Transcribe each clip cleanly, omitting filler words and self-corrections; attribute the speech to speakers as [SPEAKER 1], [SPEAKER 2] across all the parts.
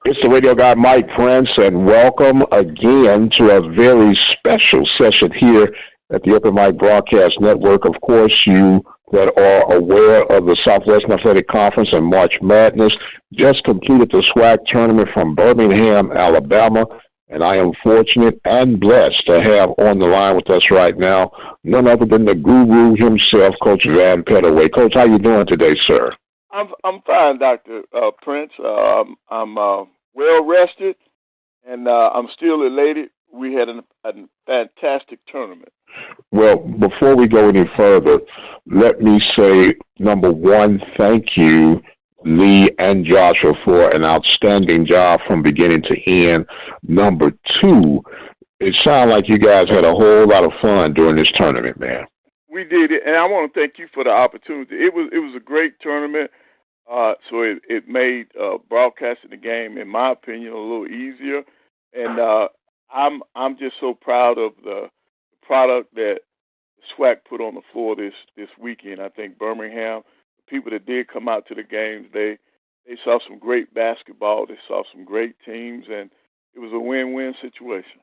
[SPEAKER 1] It's the radio guy, Mike Prince, and welcome again to a very special session here at the Open Mic Broadcast Network. Of course, you that are aware of the Southwestern Athletic Conference and March Madness just completed the SWAC tournament from Birmingham, Alabama, and I am fortunate and blessed to have on the line with us right now none other than the guru himself, Coach Van Pettaway. Coach, how you doing today, sir?
[SPEAKER 2] I'm fine, Dr. Prince. I'm well rested, and I'm still elated. We had a fantastic tournament.
[SPEAKER 1] Well, before we go any further, let me say, number one, thank you, Lee and Joshua, for an outstanding job from beginning to end. Number two, it sounds like you guys had a whole lot of fun during this tournament, man.
[SPEAKER 2] We did it, and I want to thank you for the opportunity. It was a great tournament, so it made broadcasting the game, in my opinion, a little easier. And I'm just so proud of the product that SWAC put on the floor this weekend. I think Birmingham, the people that did come out to the games, they saw some great basketball. They saw some great teams, and it was a win-win situation.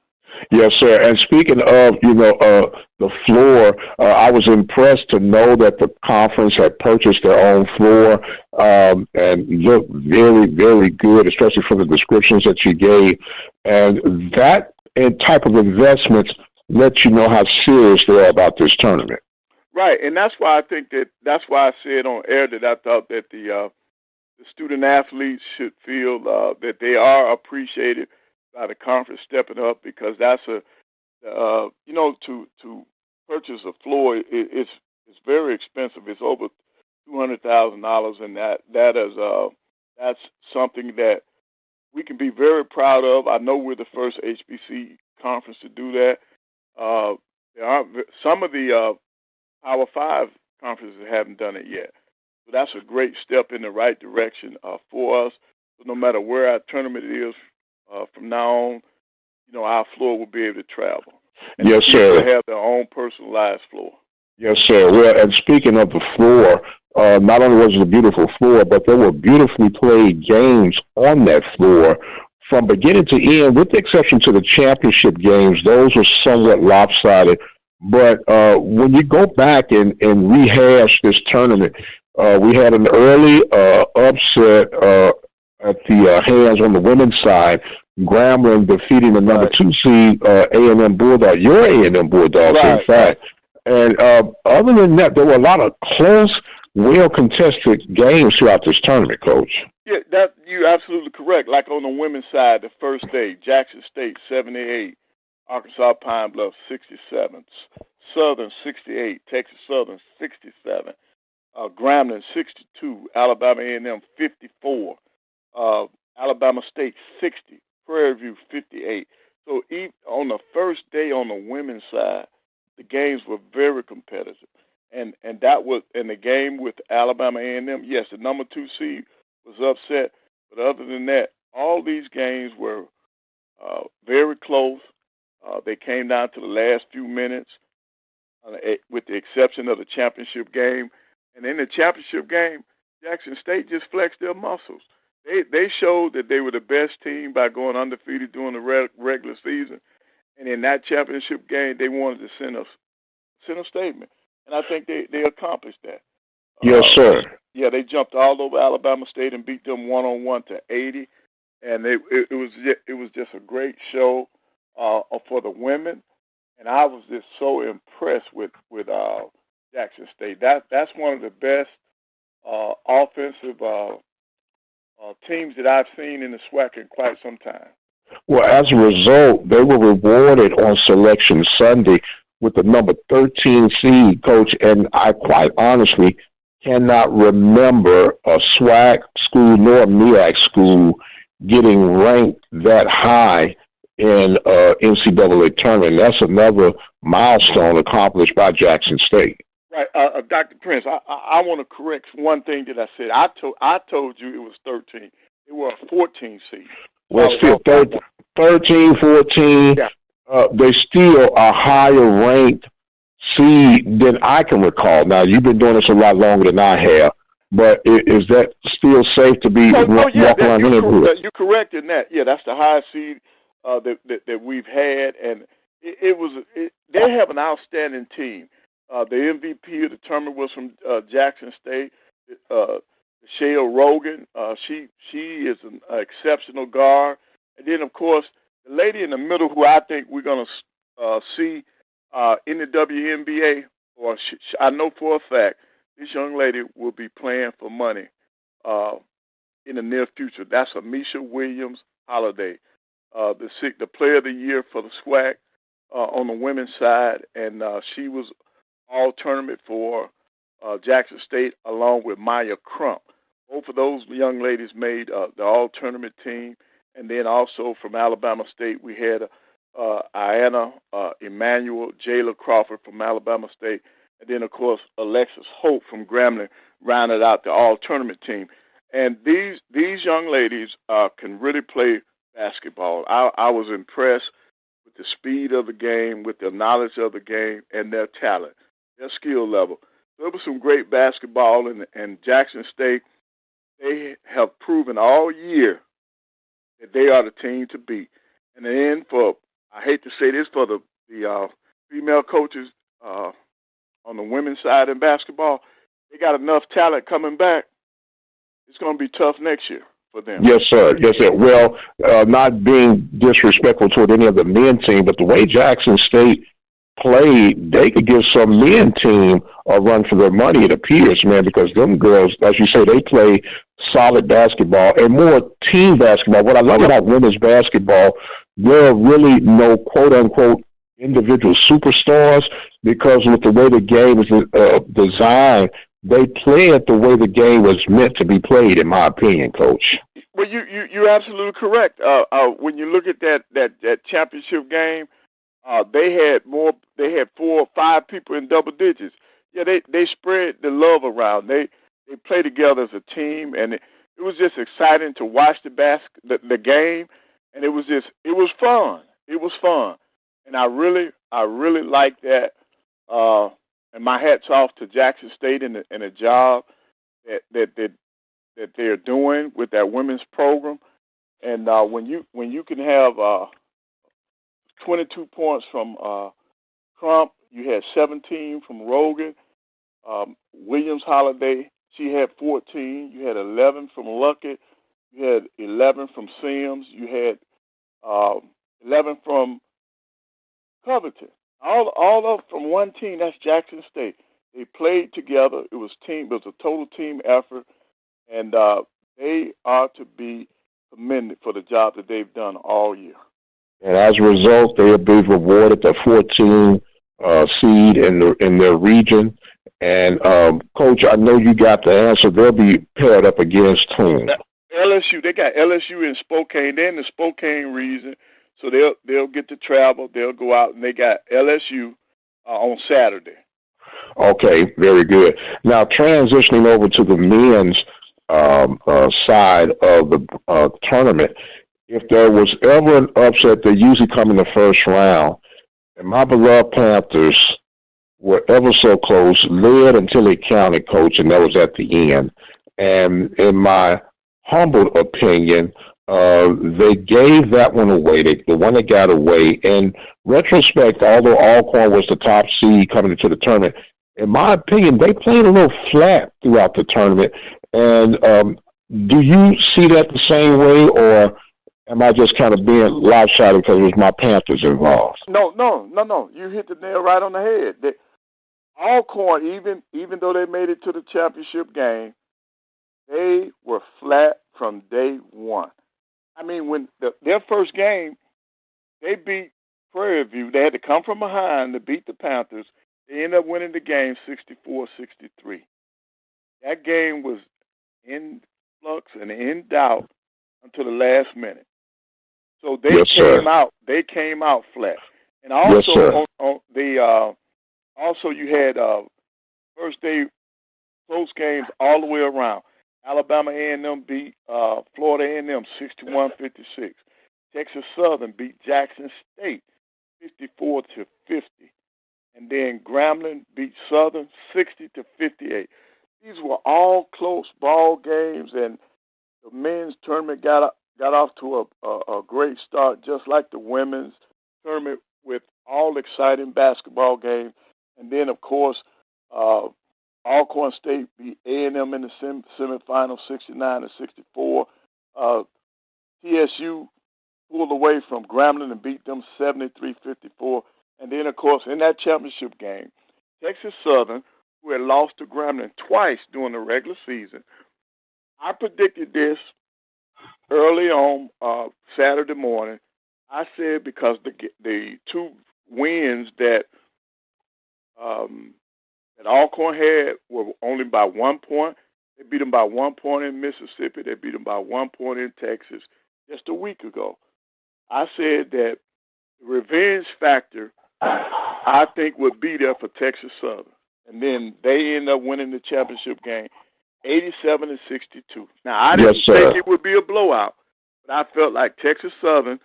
[SPEAKER 1] Yes, sir. And speaking of, the floor, I was impressed to know that the conference had purchased their own floor and looked very, very good, especially from the descriptions that you gave. And that type of investments let you know how serious they are about this tournament.
[SPEAKER 2] Right, and that's why I said on air that I thought that the student athletes should feel that they are appreciated by the conference stepping up, because that's to purchase a floor, it's very expensive. It's over $200,000, and that's something that we can be very proud of. I know we're the first HBC conference to do that. There are some of the Power 5 conferences that haven't done it yet. So that's a great step in the right direction for us. So no matter where our tournament is from now on, our floor will be able to travel. And
[SPEAKER 1] yes, sir.
[SPEAKER 2] They'll have their own personalized floor.
[SPEAKER 1] Yes, sir. Well, and speaking of the floor, not only was it a beautiful floor, but there were beautifully played games on that floor from beginning to end, with the exception to the championship games. Those were somewhat lopsided. But when you go back and rehash this tournament, we had an early upset at the hands on the women's side, Grambling defeating the number 2 seed A&M Bulldogs, your A&M Bulldogs, right, in fact. And other than that, there were a lot of close, well-contested games throughout this tournament, Coach.
[SPEAKER 2] Yeah, that you're absolutely correct. Like on the women's side, the first day, Jackson State 78, Arkansas Pine Bluff 67, Southern 68, Texas Southern 67, Grambling 62, Alabama A&M 54, Alabama State 60, Prairie View 58. So even on the first day on the women's side, the games were very competitive, and that was in the game with Alabama A&M. Yes, the number 2 seed was upset, but other than that, all these games were very close. They came down to the last few minutes, with the exception of the championship game. And in the championship game, Jackson State just flexed their muscles. They showed that they were the best team by going undefeated during the regular season. And in that championship game, they wanted to send a statement. And I think they accomplished that.
[SPEAKER 1] Yes, sir.
[SPEAKER 2] Yeah, they jumped all over Alabama State and beat them 1-on-1 to 80. And it was just a great show for the women. And I was just so impressed with Jackson State. That's one of the best offensive teams that I've seen in the SWAC in quite some time.
[SPEAKER 1] Well, as a result, they were rewarded on Selection Sunday with the number 13 seed, Coach, and I quite honestly cannot remember a SWAC school nor a MEAC school getting ranked that high in NCAA tournament. That's another milestone accomplished by Jackson State.
[SPEAKER 2] Right, Dr. Prince, I want to correct one thing that I said. I told you it was 13. It was a 14 seed.
[SPEAKER 1] Well, still 13, 14. Yeah. They still are higher ranked seed than I can recall. Now, you've been doing this a lot longer than I have, But is that still safe to be
[SPEAKER 2] Yeah,
[SPEAKER 1] walk around
[SPEAKER 2] you're correct in that. Yeah, that's the highest seed that we've had, and they have an outstanding team. The MVP of the tournament was from Jackson State, Shale Rogan. She is an exceptional guard, and then of course the lady in the middle who I think we're going to see in the WNBA, or I know for a fact this young lady will be playing for money in the near future. That's Amisha Williams Holiday, the player of the year for the SWAC on the women's side, and she was all tournament for Jackson State along with Maya Crump. Both of those young ladies made the all tournament team, and then also from Alabama State we had Ayanna Emmanuel, Jayla Crawford from Alabama State, and then of course Alexis Hope from Grambling rounded out the all tournament team. And these young ladies can really play basketball. I was impressed with the speed of the game, with their knowledge of the game, and their talent, their skill level. There was some great basketball, and Jackson State, they have proven all year that they are the team to beat. And then I hate to say this, for the female coaches on the women's side in basketball, they got enough talent coming back. It's going to be tough next year for them.
[SPEAKER 1] Yes, sir. Yes, sir. Well, not being disrespectful toward any of the men team, but the way Jackson State played, they could give some men team a run for their money, it appears, man, because them girls, as you say, they play solid basketball and more team basketball. What I love about women's basketball, there are really no quote-unquote individual superstars, because with the way the game is designed, they play it the way the game was meant to be played, in my opinion, Coach.
[SPEAKER 2] Well, you're absolutely correct. When you look at that championship game, they had 4 or 5 people in double digits. Yeah, they spread the love around. They play together as a team, and it was just exciting to watch the game, and it was fun. It was fun, and I really like that. And my hat's off to Jackson State and the job that they're doing with that women's program. And when you can have 22 points from Crump, you had 17 from Rogan, Williams Holiday, she had 14. You had 11 from Luckett. You had 11 from Sims. You had 11 from Covington. All of from one team. That's Jackson State. They played together. It was a total team effort, and they are to be commended for the job that they've done all year.
[SPEAKER 1] And as a result, they'll be rewarded the 14 seed in their region. And Coach, I know you got the answer. They'll be paired up against whom?
[SPEAKER 2] LSU. They got LSU in Spokane. They're in the Spokane region, so they'll get to travel. They'll go out, and they got LSU on Saturday.
[SPEAKER 1] Okay, very good. Now transitioning over to the men's side of the tournament, if there was ever an upset, they usually come in the first round. And my beloved Panthers were ever so close, led until it counted, Coach, and that was at the end. And in my humble opinion, they gave that one away, the one that got away. In retrospect, although Alcorn was the top seed coming into the tournament, in my opinion, they played a little flat throughout the tournament. And do you see that the same way, or am I just kind of being lopsided because it was my Panthers involved?
[SPEAKER 2] No. You hit the nail right on the head. Alcorn, even though they made it to the championship game, they were flat from day one. I mean, when their first game, they beat Prairie View. They had to come from behind to beat the Panthers. They ended up winning the game 64-63. That game was in flux and in doubt until the last minute. So they came out flat. And also also you had first day close games all the way around. Alabama A&M beat Florida A&M 61-56. Texas Southern beat Jackson State 54-50. And then Grambling beat Southern 60-58. These were all close ball games, and the men's tournament got off to a great start, just like the women's tournament, with all exciting basketball games. And then, of course, Alcorn State beat A&M in the semifinal, 69-64. TSU pulled away from Grambling and beat them 73-54. And then, of course, in that championship game, Texas Southern, who had lost to Grambling twice during the regular season, I predicted this early on Saturday morning. I said because the two wins that Alcorn had were only by 1 point. They beat them by 1 point in Mississippi. They beat them by 1 point in Texas just a week ago. I said that the revenge factor, I think, would be there for Texas Southern. And then they end up winning the championship game 87-62. Now, I didn't think it would be a blowout, but I felt like Texas Southern,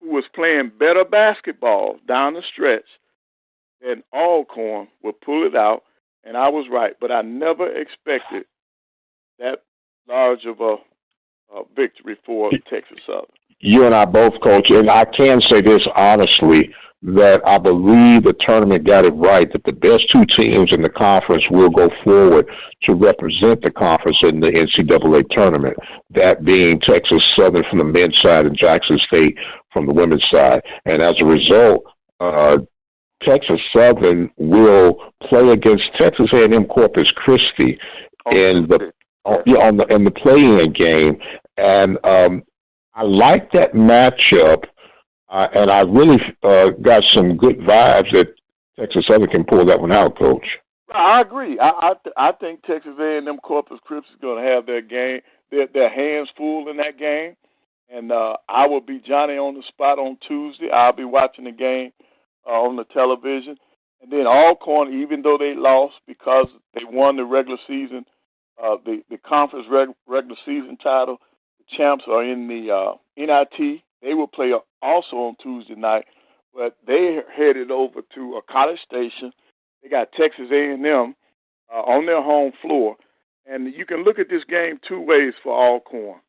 [SPEAKER 2] who was playing better basketball down the stretch than Alcorn, would pull it out, and I was right. But I never expected that large of a victory for Texas Southern.
[SPEAKER 1] You and I both, Coach, and I can say this honestly, that I believe the tournament got it right, that the best two teams in the conference will go forward to represent the conference in the NCAA tournament, that being Texas Southern from the men's side and Jackson State from the women's side. And as a result, Texas Southern will play against Texas A&M Corpus Christi in the play-in game. And I like that matchup, and I really got some good vibes that Texas Southern can pull that one out, Coach.
[SPEAKER 2] I agree. I think Texas A&M Corpus Christi is going to have their hands full in that game, and I will be Johnny on the spot on Tuesday. I'll be watching the game on the television, and then Alcorn, even though they lost because they won the regular season, the conference regular season title, the champs are in the NIT. They will play also on Tuesday night, but they headed over to College Station. They got Texas A&M on their home floor, and you can look at this game two ways for Alcorn.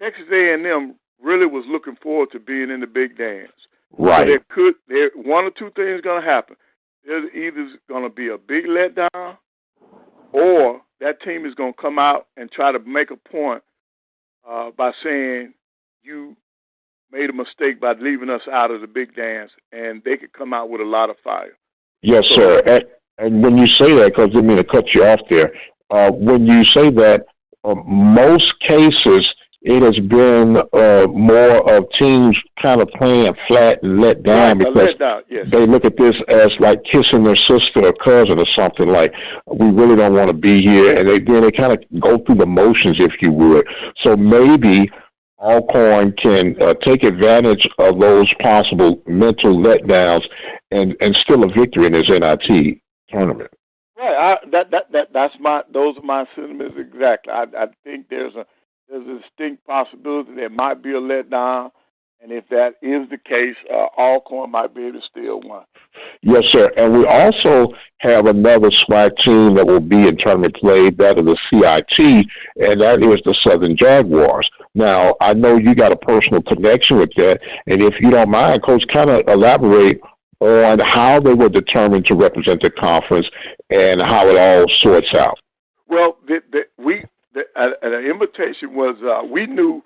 [SPEAKER 2] Texas A&M really was looking forward to being in the big dance.
[SPEAKER 1] Right.
[SPEAKER 2] So one or two things going to happen. There's either going to be a big letdown, or that team is going to come out and try to make a point by saying you made a mistake by leaving us out of the big dance, and they could come out with a lot of fire.
[SPEAKER 1] Yes, sir. And when you say that, because I didn't mean to cut you off there, when you say that, most cases it has been more of teams kind of playing flat and let down, because they look at this as like kissing their sister or cousin or something, like we really don't want to be here, and they kind of go through the motions, if you would. So maybe Alcorn can take advantage of those possible mental letdowns and still a victory in his NIT tournament.
[SPEAKER 2] Right. Those are my sentiments exactly. I think there's a distinct possibility there might be a letdown, and if that is the case, Alcorn might be able to steal one.
[SPEAKER 1] Yes, sir. And we also have another SWAC team that will be in tournament play, that of the CIT, and that is the Southern Jaguars. Now, I know you got a personal connection with that, and if you don't mind, Coach, kind of elaborate on how they were determined to represent the conference and how it all sorts out.
[SPEAKER 2] Well, the invitation was, we knew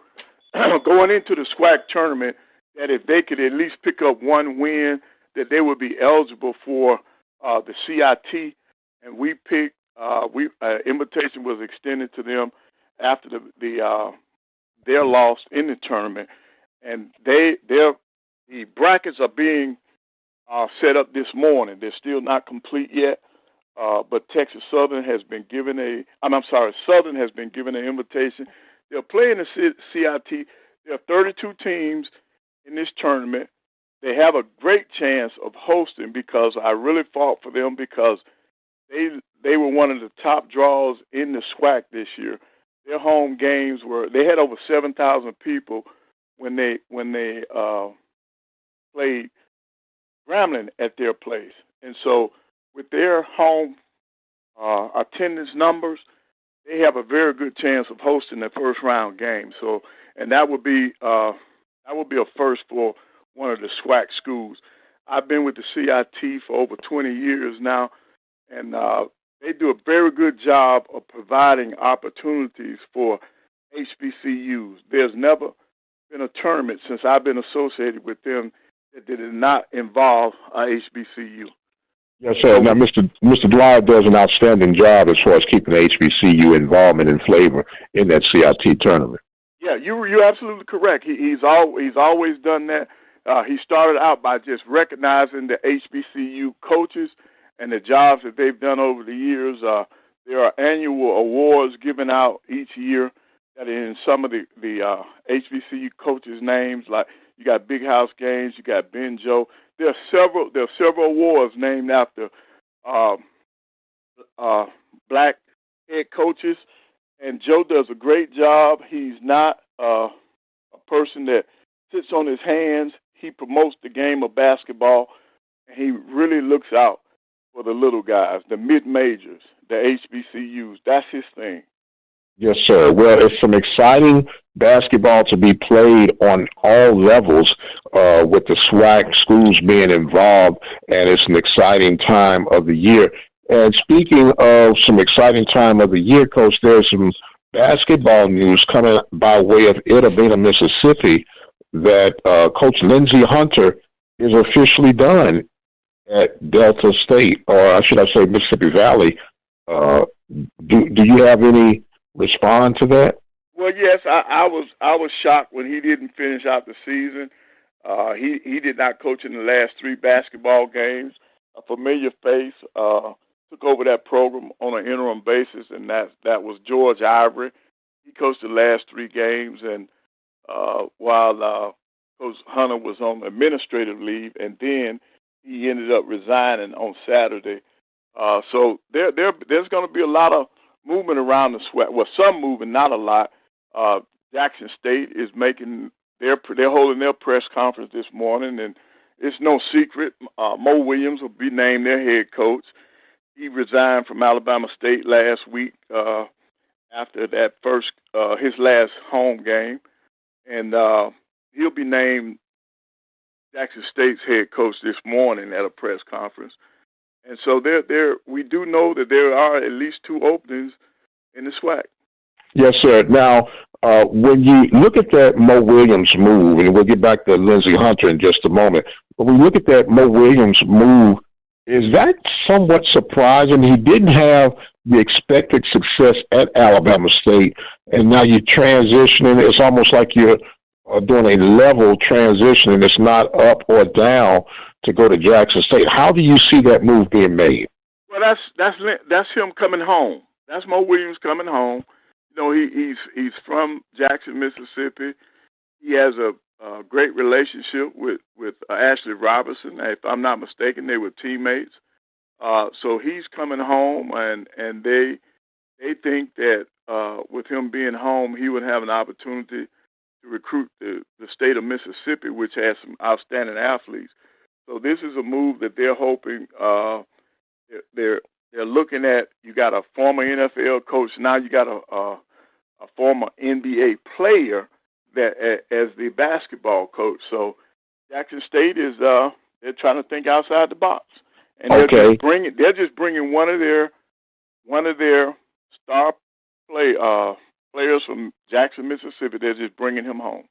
[SPEAKER 2] going into the SWAC tournament that if they could at least pick up one win, that they would be eligible for the CIT, and we picked. Invitation was extended to them after their loss in the tournament, and the brackets are being set up this morning. They're still not complete yet, but Texas Southern has been given Southern has been given an invitation. They're playing the CIT. There are 32 teams in this tournament. They have a great chance of hosting, because I really fought for them, because they were one of the top draws in the SWAC this year. Their home games they had over 7,000 people when they played Grambling at their place. And so with their home attendance numbers, they have a very good chance of hosting the first round game. So, and that would be a first for one of the SWAC schools. I've been with the CIT for over 20 years now, and they do a very good job of providing opportunities for HBCUs. There's never been a tournament since I've been associated with them that did not involve a HBCU.
[SPEAKER 1] Yes, sir. Now, Mr. Dwyer does an outstanding job as far as keeping the HBCU involvement and flavor in that CIT tournament.
[SPEAKER 2] Yeah, you're absolutely correct. He's always done that. He started out by just recognizing the HBCU coaches and the jobs that they've done over the years. There are annual awards given out each year that are in some of the HBCU coaches' names. Like you got Big House Games, you got Ben Joe. There are several awards named after black head coaches, and Joe does a great job. He's not a person that sits on his hands. He promotes the game of basketball, and he really looks out for the little guys, the mid-majors, the HBCUs. That's his thing.
[SPEAKER 1] Yes, sir. Well, it's some exciting basketball to be played on all levels with the SWAC schools being involved, and it's an exciting time of the year. And speaking of some exciting time of the year, Coach, there's some basketball news coming by way of Itta Bena, Mississippi, that Coach Lindsey Hunter is officially done at Delta State, or should I say Mississippi Valley. Do you have any respond to that?
[SPEAKER 2] Well, yes, I was shocked when he didn't finish out the season. He did not coach in the last 3 basketball games. A familiar face took over that program on an interim basis, and that was George Ivory. He coached the last 3 games, and while Coach Hunter was on administrative leave, and then he ended up resigning on Saturday. So there's going to be a lot of movement around the SWAC. Well, some movement, not a lot. Jackson State is they're holding their press conference this morning, and it's no secret. Mo Williams will be named their head coach. He resigned from Alabama State last week after that his last home game, and he'll be named Jackson State's head coach this morning at a press conference. And so we do know that there are at least 2 openings in the SWAC.
[SPEAKER 1] Yes, sir. Now, when you look at that Mo Williams move, and we'll get back to Lindsey Hunter in just a moment, but when you look at that Mo Williams move, is that somewhat surprising? He didn't have the expected success at Alabama State, and now you're transitioning. It's almost like you're doing a level transition, and it's not up or down to go to Jackson State. How do you see that move being made?
[SPEAKER 2] Well, that's him coming home. That's Mo Williams coming home. You know, he's from Jackson, Mississippi. He has a great relationship with Ashley Robertson. If I'm not mistaken, they were teammates. So he's coming home, and they think that with him being home, he would have an opportunity to recruit the state of Mississippi, which has some outstanding athletes. So this is a move that they're hoping. They're looking at. You got a former NFL coach. Now you got a former NBA player that as the basketball coach. So Jackson State is they're trying to think outside the box, and they're just bringing one of their star players from Jackson, Mississippi. They're just bringing him home.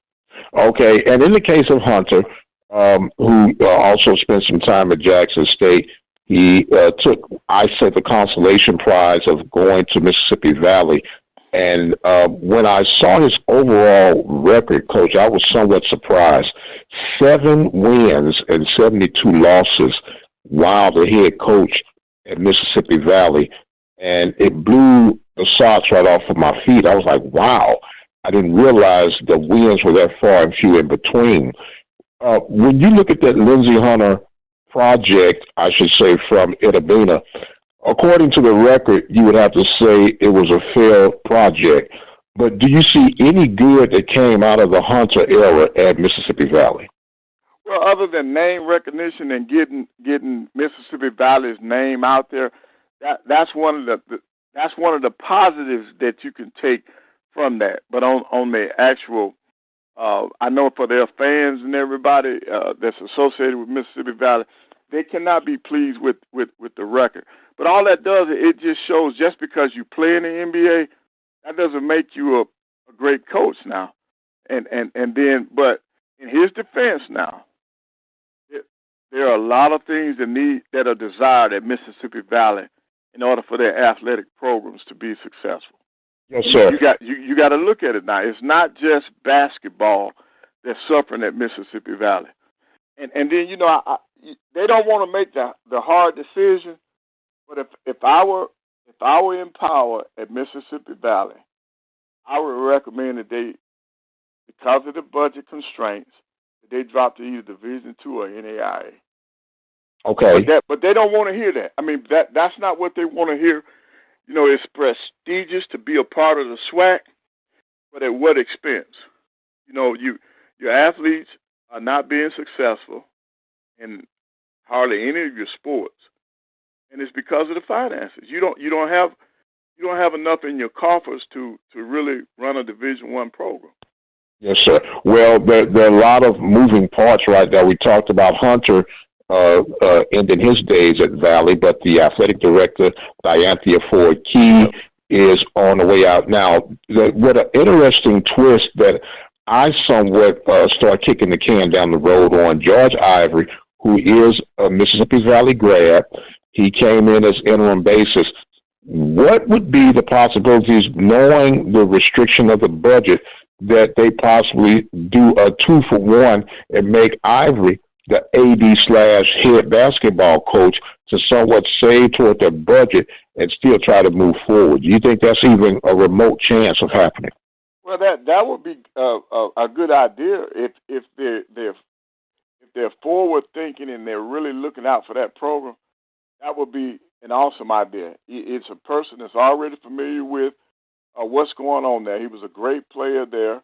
[SPEAKER 1] Okay, and in the case of Hunter, who also spent some time at Jackson State, he took, I said, the consolation prize of going to Mississippi Valley. And when I saw his overall record, Coach, I was somewhat surprised. 7 wins and 72 losses while the head coach at Mississippi Valley. And it blew the socks right off of my feet. I was like, wow. I didn't realize the wins were that far and few in between. When you look at that Lindsey Hunter project, I should say, from Itta Bena, according to the record, you would have to say it was a failed project. But do you see any good that came out of the Hunter era at Mississippi Valley?
[SPEAKER 2] Well, other than name recognition and getting Mississippi Valley's name out there, that's one of the positives that you can take from that. But on the actual, I know for their fans and everybody that's associated with Mississippi Valley, they cannot be pleased with the record. But all that does, it just shows just because you play in the NBA, that doesn't make you a great coach now. And then, but in his defense now, there are a lot of things that are desired at Mississippi Valley in order for their athletic programs to be successful.
[SPEAKER 1] Yes, sir.
[SPEAKER 2] You got to look at it now. It's not just basketball that's suffering at Mississippi Valley. And then they don't want to make the hard decision. But if I were in power at Mississippi Valley, I would recommend that they, because of the budget constraints, that they drop to either Division II or NAIA.
[SPEAKER 1] Okay.
[SPEAKER 2] But they don't want to hear that. I mean, that's not what they want to hear. It's prestigious to be a part of the SWAC, but at what expense? Your athletes are not being successful in hardly any of your sports, and it's because of the finances. You don't have enough in your coffers to really run a Division I program.
[SPEAKER 1] Yes, sir. Well, there are a lot of moving parts right now. We talked about Hunter ending his days at Valley, but the athletic director, Dianthea Ford Key, is on the way out now. What an interesting twist that I somewhat start kicking the can down the road on. George Ivory, who is a Mississippi Valley grad, he came in as interim basis. What would be the possibilities, knowing the restriction of the budget, that they possibly do a 2-for-1 and make Ivory the AD/head basketball coach to somewhat save toward their budget and still try to move forward? Do you think that's even a remote chance of happening?
[SPEAKER 2] Well, that would be a good idea if they're forward thinking and they're really looking out for that program. That would be an awesome idea. It's a person that's already familiar with what's going on there. He was a great player there.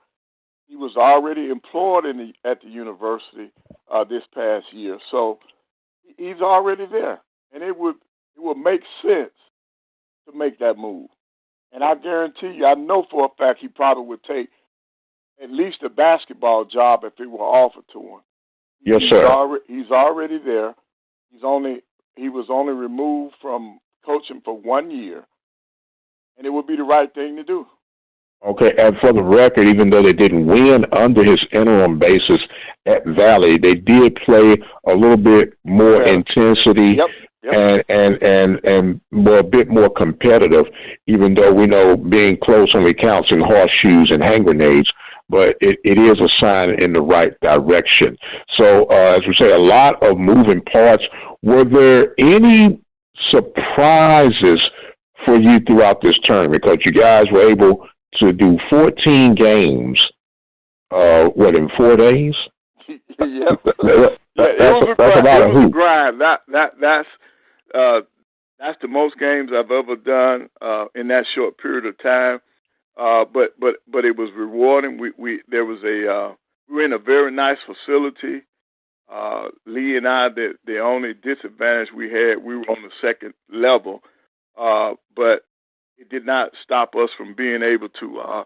[SPEAKER 2] He was already employed at the university this past year, so he's already there, and it would make sense to make that move. And I guarantee you, I know for a fact he probably would take at least a basketball job if it were offered to him.
[SPEAKER 1] Yes, sir.
[SPEAKER 2] He's already there. He was only removed from coaching for 1 year, and it would be the right thing to do.
[SPEAKER 1] Okay, and for the record, even though they didn't win under his interim basis at Valley, they did play a little bit more intensity.
[SPEAKER 2] Yep.
[SPEAKER 1] And a bit more competitive, even though we know being close only counts in horseshoes and hand grenades, but it is a sign in the right direction. So, as we say, a lot of moving parts. Were there any surprises for you throughout this tournament? Because you guys were able to do 14 games, in 4 days?
[SPEAKER 2] Yeah.
[SPEAKER 1] That's a lot of hoops.
[SPEAKER 2] Grind. That's the most games I've ever done in that short period of time. But it was rewarding. We were in a very nice facility. Lee and I, the only disadvantage we had, we were on the second level, but it did not stop us from being able to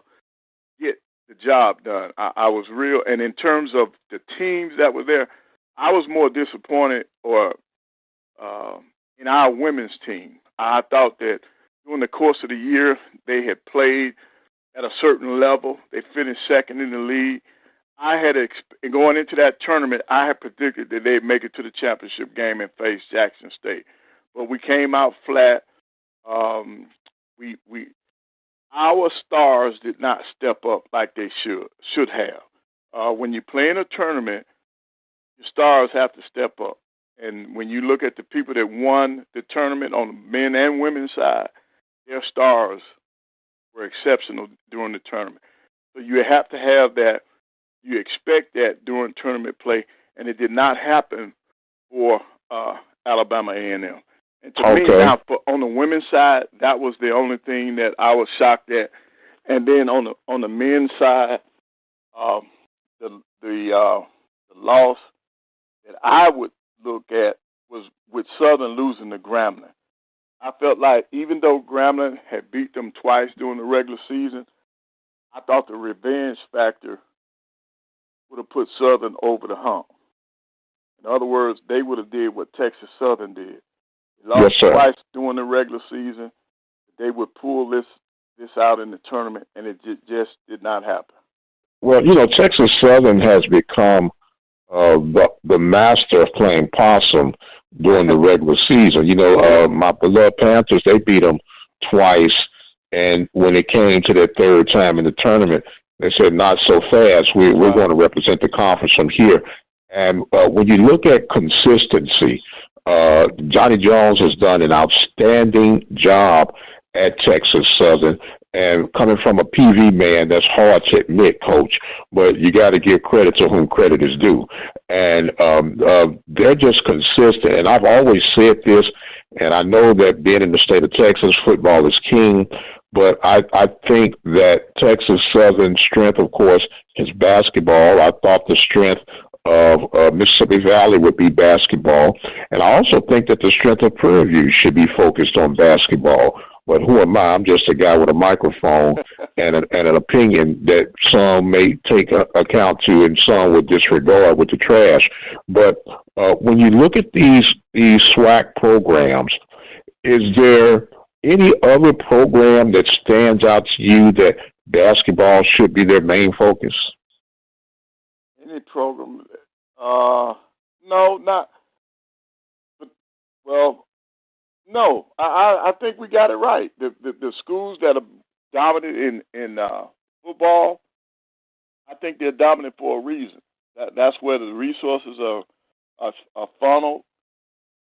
[SPEAKER 2] get the job done. I was real, and in terms of the teams that were there, I was more disappointed in our women's team. I thought that during the course of the year, they had played at a certain level. They finished second in the league. Going into that tournament, I had predicted that they'd make it to the championship game and face Jackson State. But we came out flat. Our stars did not step up like they should have. When you play in a tournament, your stars have to step up. And when you look at the people that won the tournament on the men and women's side, their stars were exceptional during the tournament. So you have to have that. You expect that during tournament play, and it did not happen for Alabama A&M. And to me, now, on the women's side, that was the only thing that I was shocked at. And then on the men's side, the loss that I would look at was with Southern losing to Grambling. I felt like even though Grambling had beat them twice during the regular season, I thought the revenge factor would have put Southern over the hump. In other words, they would have did what Texas Southern did. They lost twice during the regular season. They would pull this out in the tournament, and it just did not happen.
[SPEAKER 1] Well, Texas Southern has become the master of playing possum during the regular season. My beloved Panthers, they beat them twice, and when it came to their third time in the tournament, they said, not so fast. We're going to represent the conference from here. And when you look at consistency, Johnny Jones has done an outstanding job at Texas Southern. And coming from a PV man, that's hard to admit, Coach, but you got to give credit to whom credit is due. And they're just consistent. And I've always said this, and I know that being in the state of Texas, football is king, but I think that Texas Southern's strength, of course, is basketball. I thought the strength of Mississippi Valley would be basketball. And I also think that the strength of Prairie View should be focused on basketball. But who am I? I'm just a guy with a microphone and an opinion that some may take account to and some would disregard with the trash. But when you look at these SWAC programs, is there any other program that stands out to you that basketball should be their main focus?
[SPEAKER 2] Any program? No, not. Well. No, I think we got it right. The schools that are dominant in football, I think they're dominant for a reason. That's where the resources are funneled,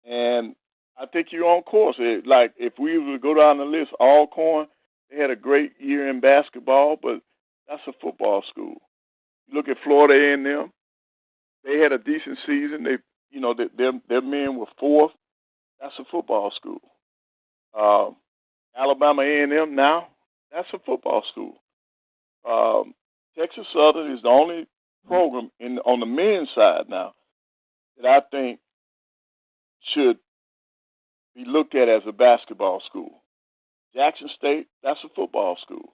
[SPEAKER 2] and I think you're on course. Like if we were to go down the list, Alcorn, they had a great year in basketball, but that's a football school. You look at Florida A&M, they had a decent season. Their men were fourth. That's a football school. Alabama A&M now, that's a football school. Texas Southern is the only program on the men's side now that I think should be looked at as a basketball school. Jackson State, that's a football school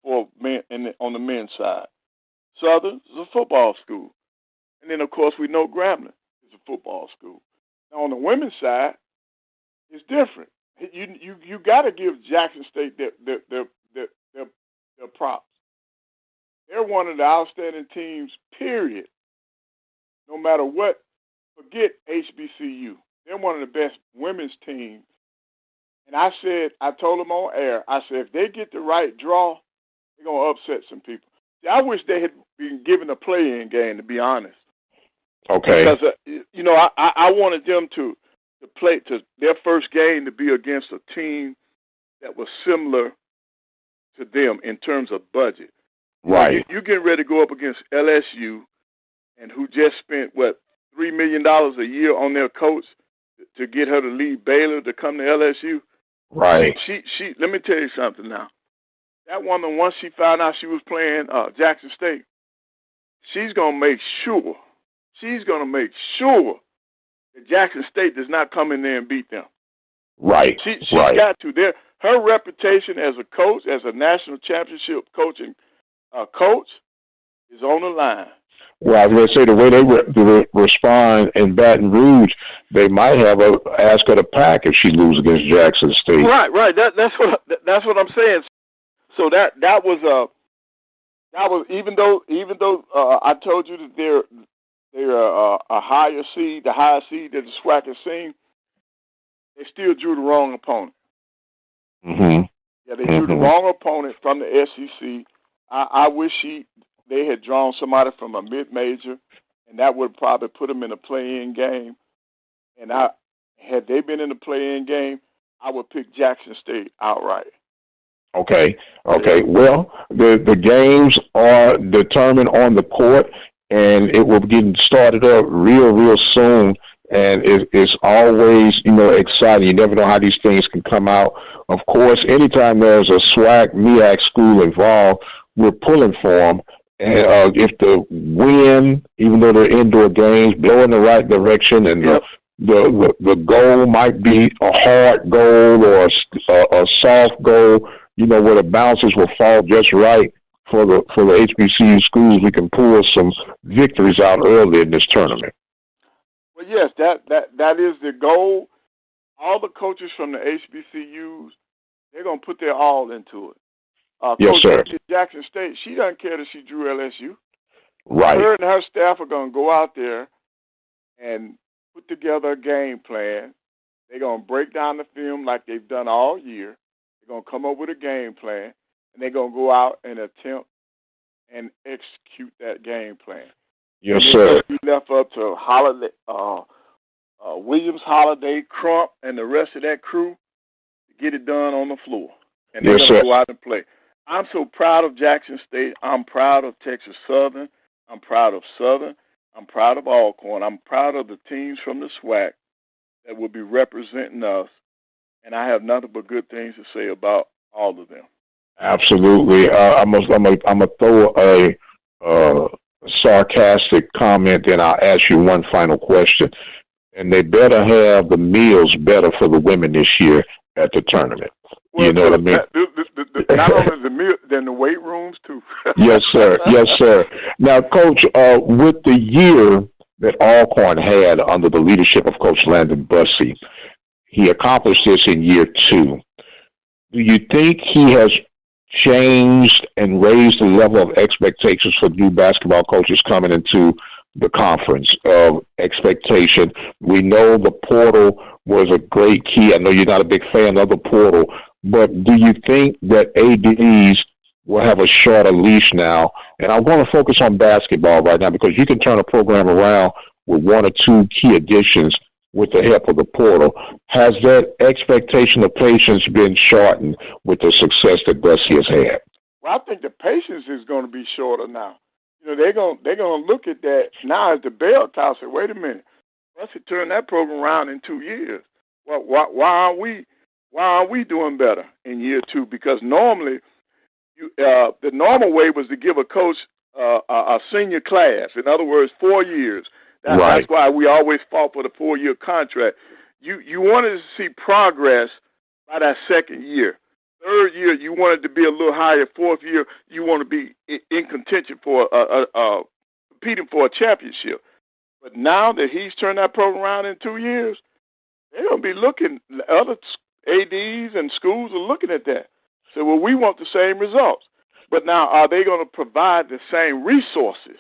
[SPEAKER 2] for men on the men's side. Southern is a football school. And then, of course, we know Grambling is a football school. Now, on the women's side, it's different. You got to give Jackson State their props. They're one of the outstanding teams, period. No matter what, forget HBCU. They're one of the best women's teams. And I told them on air, I said, if they get the right draw, they're going to upset some people. See, I wish they had been given a play-in game, to be honest.
[SPEAKER 1] Okay.
[SPEAKER 2] Because, I wanted them to play to their first game to be against a team that was similar to them in terms of budget.
[SPEAKER 1] Right.
[SPEAKER 2] You're getting ready to go up against LSU, and who just spent, $3 million a year on their coach to get her to leave Baylor to come to LSU.
[SPEAKER 1] Right.
[SPEAKER 2] She let me tell you something now. That woman, once she found out she was playing Jackson State, she's going to make sure that Jackson State does not come in there and beat them.
[SPEAKER 1] Right.
[SPEAKER 2] She's got to. Her reputation as a coach, as a national championship coaching coach, is on the line.
[SPEAKER 1] Well, I was going to say the way they respond in Baton Rouge, they might have ask her to pack if she loses against Jackson State.
[SPEAKER 2] Right. That's what I'm saying. So that was even though I told you that they're a higher seed, the highest seed that the SWAC has seen, they still drew the wrong opponent.
[SPEAKER 1] Mm-hmm.
[SPEAKER 2] Yeah, they drew the wrong opponent from the SEC. I wish they had drawn somebody from a mid-major, and that would probably put them in a play-in game. And had they been in the play-in game, I would pick Jackson State outright.
[SPEAKER 1] Okay. Well, the games are determined on the court, and it will be getting started up real soon. And it's always, exciting. You never know how these things can come out. Of course, anytime there's a SWAC, MEAC school involved, we're pulling for them. And if the wind, even though they're indoor games, blow in the right direction and the the goal might be a hard goal or a soft goal, where the bounces will fall just right for the HBCU schools. We can pull some victories out early in this tournament.
[SPEAKER 2] Well, yes, that is the goal. All the coaches from the HBCUs, they're going to put their all into it.
[SPEAKER 1] Yes,
[SPEAKER 2] Coach
[SPEAKER 1] sir.
[SPEAKER 2] Jackson State, she doesn't care that she drew LSU.
[SPEAKER 1] Right.
[SPEAKER 2] Her and her staff are going to go out there and put together a game plan. They're going to break down the film like they've done all year. They're going to come up with a game plan, and they're going to go out and attempt and execute that game plan.
[SPEAKER 1] Yes, sir.
[SPEAKER 2] It's left up to Holiday, Williams, Holiday, Crump, and the rest of that crew to get it done on the floor. And they're going to go out and play. I'm so proud of Jackson State. I'm proud of Texas Southern. I'm proud of Southern. I'm proud of Alcorn. I'm proud of the teams from the SWAC that will be representing us. And I have nothing but good things to say about all of them.
[SPEAKER 1] Absolutely. I'm gonna throw a sarcastic comment, and I'll ask you one final question. And they better have the meals better for the women this year at the tournament.
[SPEAKER 2] Well,
[SPEAKER 1] you know what I mean?
[SPEAKER 2] Not only the meal, then the weight rooms too.
[SPEAKER 1] Yes, sir. Yes, sir. Now, Coach, with the year that Alcorn had under the leadership of Coach Landon Bussey, he accomplished this in year 2. Do you think he has changed and raised the level of expectations for new basketball coaches coming into the conference of expectation? We know the portal was a great key. I know you're not a big fan of the portal, but do you think that ADs will have a shorter leash now? And I'm going to focus on basketball right now because you can turn a program around with 1 or 2 key additions with the help of the portal. Has that expectation of patience been shortened with the success that Bussey has had?
[SPEAKER 2] Well, I think the patience is going to be shorter now. They're going to look at that now as the bell toss. Say, wait a minute, Bussey turned that program around in 2 years. Well, why aren't we doing better in year 2? Because normally, the normal way was to give a coach a senior class. In other words, 4 years. That's why we always fought for the 4-year contract. You wanted to see progress by that 2nd year. 3rd year, you wanted to be a little higher. 4th year, you want to be in contention for competing for a championship. But now that he's turned that program around in 2 years, they're going to be looking. Other ADs and schools are looking at that. So, well, we want the same results. But now, are they going to provide the same resources?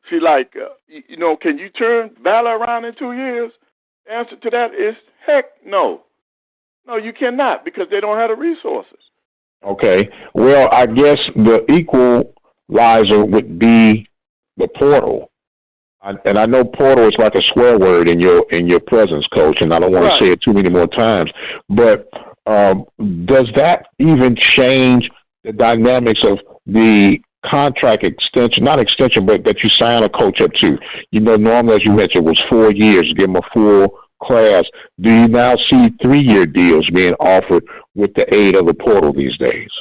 [SPEAKER 2] See, like, can you turn Valor around in 2 years? The answer to that is heck no. No, you cannot because they don't have the resources.
[SPEAKER 1] Okay. Well, I guess the equalizer would be the portal. And I know portal is like a swear word in your presence, Coach, and I don't want to say it too many more times. But does that even change the dynamics of the contract extension, not extension, but that you sign a coach up to? Normally, as you mentioned, it was 4 years, give them a full class. Do you now see 3-year deals being offered with the aid of the portal these days?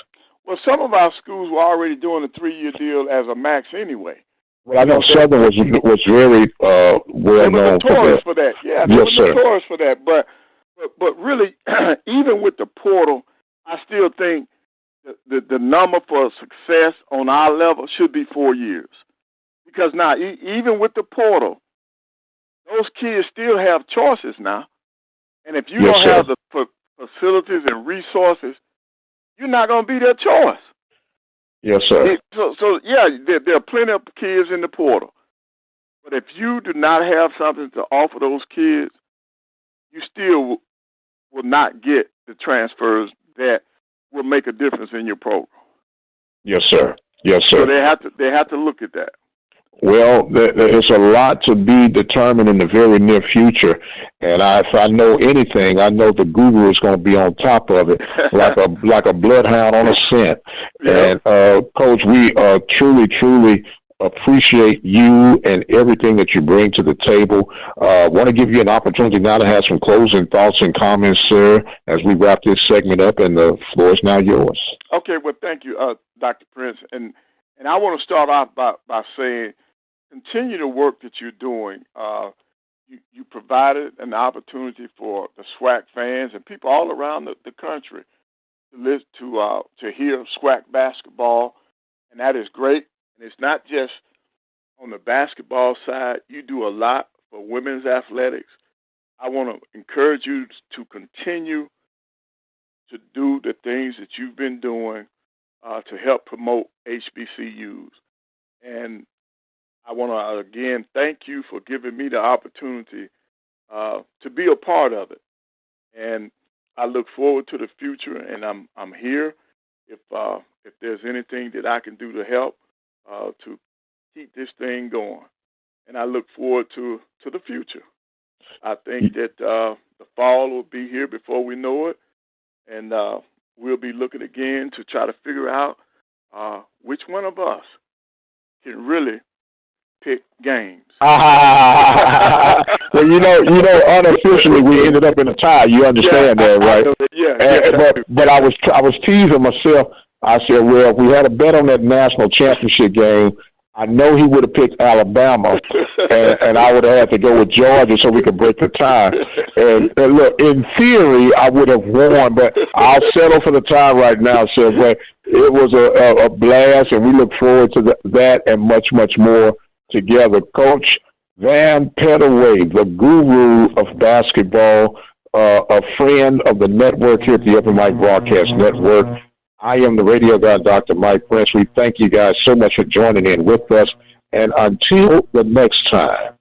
[SPEAKER 2] Well, some of our schools were already doing a 3-year deal as a max anyway.
[SPEAKER 1] Well, I know Southern was very well known
[SPEAKER 2] for that. Yeah, they were notorious for that. But really, even with the portal, I still think the number for success on our level should be 4 years. Because now, even with the portal, those kids still have choices now. And if you don't have the facilities and resources, you're not going to be their choice.
[SPEAKER 1] Yes, sir.
[SPEAKER 2] So there are plenty of kids in the portal. But if you do not have something to offer those kids, you still will not get the transfers that will make a difference in your program.
[SPEAKER 1] Yes, sir. Yes, sir.
[SPEAKER 2] So they have to look at that.
[SPEAKER 1] Well, there's a lot to be determined in the very near future, and if I know anything, I know the guru is going to be on top of it, like a bloodhound on a scent. Yep. And Coach, we truly appreciate you and everything that you bring to the table. Want to give you an opportunity now to have some closing thoughts and comments, sir, as we wrap this segment up, and the floor is now yours.
[SPEAKER 2] Okay, well, thank you, Dr. Prince, and I want to start off by saying, continue the work that you're doing. you provided an opportunity for the SWAC fans and people all around the country to hear SWAC basketball, and that is great. And it's not just on the basketball side. You do a lot for women's athletics. I want to encourage you to continue to do the things that you've been doing to help promote HBCUs. And I want to, again, thank you for giving me the opportunity to be a part of it. And I look forward to the future, and I'm here if there's anything that I can do to help to keep this thing going. And I look forward to the future. I think that the fall will be here before we know it, and we'll be looking again to try to figure out which one of us can really pick games.
[SPEAKER 1] Well, unofficially we ended up in a tie. You understand that, right? But I was teasing myself. I said, well, if we had a bet on that national championship game, I know he would have picked Alabama, and I would have had to go with Georgia so we could break the tie. And look, in theory, I would have won, but I'll settle for the tie right now. So, but it was a blast, and we look forward to that and much, much more together. Coach Van Pettaway, the guru of basketball, a friend of the network here at the Open Mic Broadcast Network. I am the radio guy, Dr. Mike Prince. We thank you guys so much for joining in with us. And until the next time,